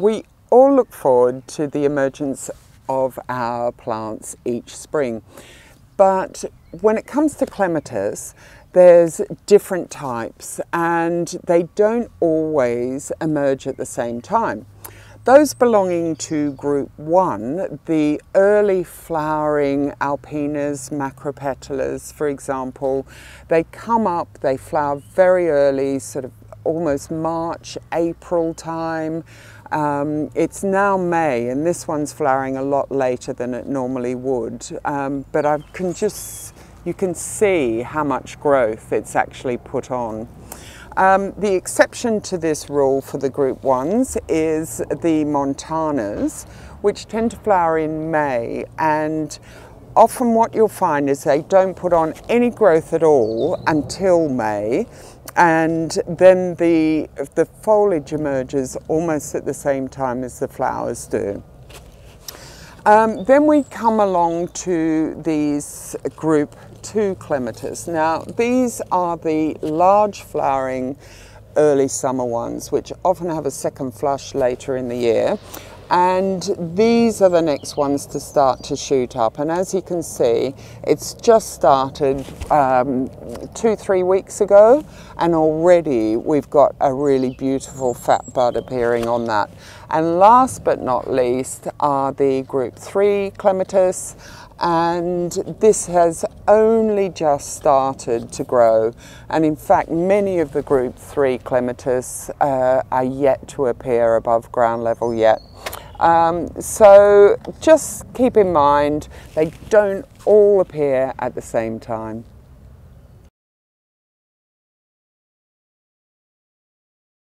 We all look forward to the emergence of our plants each spring, but when it comes to Clematis, there's different types and they don't always emerge at the same time. Those belonging to group 1, the early flowering alpinas, macropetallas, for example, they come up, they flower very early, sort of almost March, April time. It's now May and this one's flowering a lot later than it normally would, but you can see how much growth it's actually put on. The exception to this rule for the group 1s is the montanas, which tend to flower in May, and often what you'll find is they don't put on any growth at all until May, and then the foliage emerges almost at the same time as the flowers do. Then we come along to these group 2 Clematis. Now these are the large flowering early summer ones, which often have a second flush later in the year, and these are the next ones to start to shoot up. And as you can see, it's just started 2-3 weeks ago, and already we've got a really beautiful fat bud appearing on that. And last but not least are the group 3 Clematis, and this has only just started to grow, and in fact many of the group 3 Clematis are yet to appear above ground level yet. So just keep in mind they don't all appear at the same time.